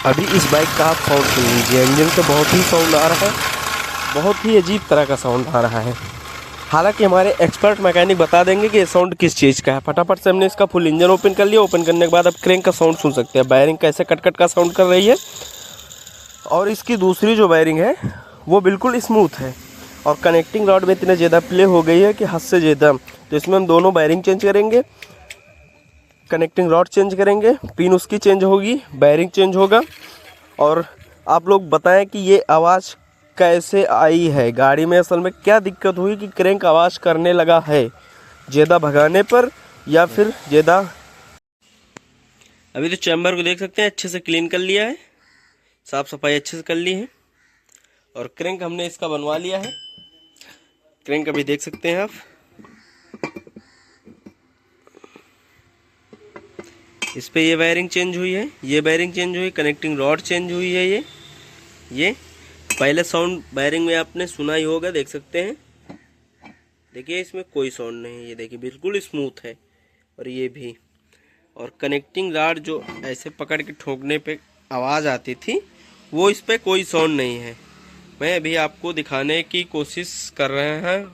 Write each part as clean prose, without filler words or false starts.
अभी इस बाइक का आप साउंड सुन लीजिए। इंजन से बहुत ही साउंड आ रहा है, बहुत ही अजीब तरह का साउंड आ रहा है। हालांकि हमारे एक्सपर्ट मैकेनिक बता देंगे कि ये साउंड किस चीज़ का है। फटाफट से हमने इसका फुल इंजन ओपन कर लिया। ओपन करने के बाद अब क्रैंक का साउंड सुन सकते हैं। वायरिंग कैसे कट कट का साउंड कर रही है, और इसकी दूसरी जो वायरिंग है वो बिल्कुल स्मूथ है। और कनेक्टिंग रॉड में इतने ज़्यादा प्ले हो गई है कि हद से ज़्यादा। तो इसमें हम दोनों वायरिंग चेंज करेंगे, कनेक्टिंग रॉड चेंज करेंगे, पिन उसकी चेंज होगी, वायरिंग चेंज होगा। और आप लोग बताएं कि ये आवाज़ कैसे आई है गाड़ी में, असल में क्या दिक्कत हुई कि क्रैंक आवाज़ करने लगा है ज़्यादा भगाने पर या फिर ज़्यादा। अभी तो चैम्बर को देख सकते हैं अच्छे से क्लीन कर लिया है, साफ़ सफाई अच्छे से कर ली है। और क्रैंक हमने इसका बनवा लिया है। क्रैंक अभी देख सकते हैं आप, इस पे ये वायरिंग चेंज हुई है, ये वायरिंग चेंज हुई, कनेक्टिंग रॉड चेंज हुई है। ये पहले साउंड वायरिंग में आपने सुना ही होगा, देख सकते हैं। देखिए इसमें कोई साउंड नहीं है, ये देखिए बिल्कुल स्मूथ है। और ये भी, और कनेक्टिंग रॉड जो ऐसे पकड़ के ठोकने पे आवाज़ आती थी वो इस पे कोई साउंड नहीं है। मैं अभी आपको दिखाने की कोशिश कर रहे हैं,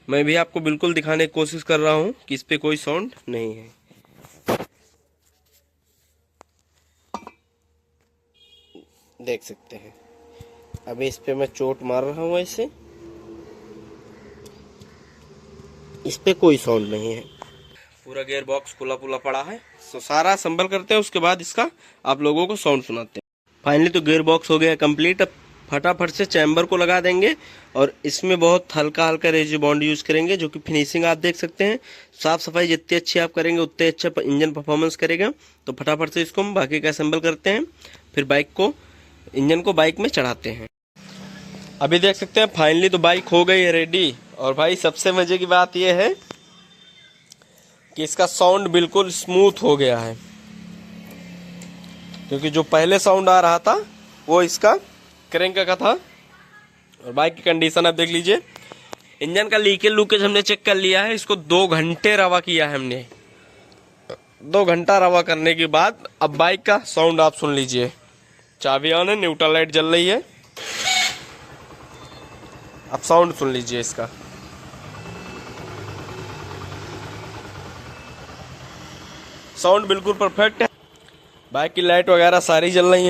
मैं भी आपको बिल्कुल दिखाने की कोशिश कर रहा हूँ कि इस पे कोई साउंड नहीं है। देख सकते हैं अभी इस पे मैं चोट मार रहा हूँ, ऐसे इस पे कोई साउंड नहीं है। पूरा गियर बॉक्स खुला खुला पड़ा है। तो सारा असम्बल करते हैं, उसके बाद इसका आप लोगों को साउंड सुनाते हैं। फाइनली तो गियर बॉक्स हो गया कंप्लीट। अब फटाफट से चैम्बर को लगा देंगे और इसमें बहुत हल्का हल्का रेजिव बॉन्ड यूज़ करेंगे, जो कि फिनिशिंग आप देख सकते हैं। साफ़ सफाई जितनी अच्छी आप करेंगे उतने अच्छा इंजन परफॉर्मेंस करेगा। तो फटाफट से इसको हम बाकी का असेंबल करते हैं, फिर बाइक को, इंजन को बाइक में चढ़ाते हैं। अभी देख सकते हैं फाइनली तो बाइक हो गई है रेडी। और भाई सबसे मज़े की बात यह है कि इसका साउंड बिल्कुल स्मूथ हो गया है, क्योंकि जो पहले साउंड आ रहा था वो इसका क्रैंक का था। और बाइक की कंडीशन आप देख लीजिए। इंजन का लीकेज लूकेज हमने चेक कर लिया है। इसको 2 घंटे रवा किया है हमने। 2 घंटा रवा करने के बाद अब बाइक का साउंड आप सुन लीजिए। चाबी ऑन है, न्यूट्रल लाइट जल रही है, अब साउंड सुन लीजिए इसका। साउंड बिल्कुल परफेक्ट है। बाइक की लाइट वगैरह सारी जल रही हैं।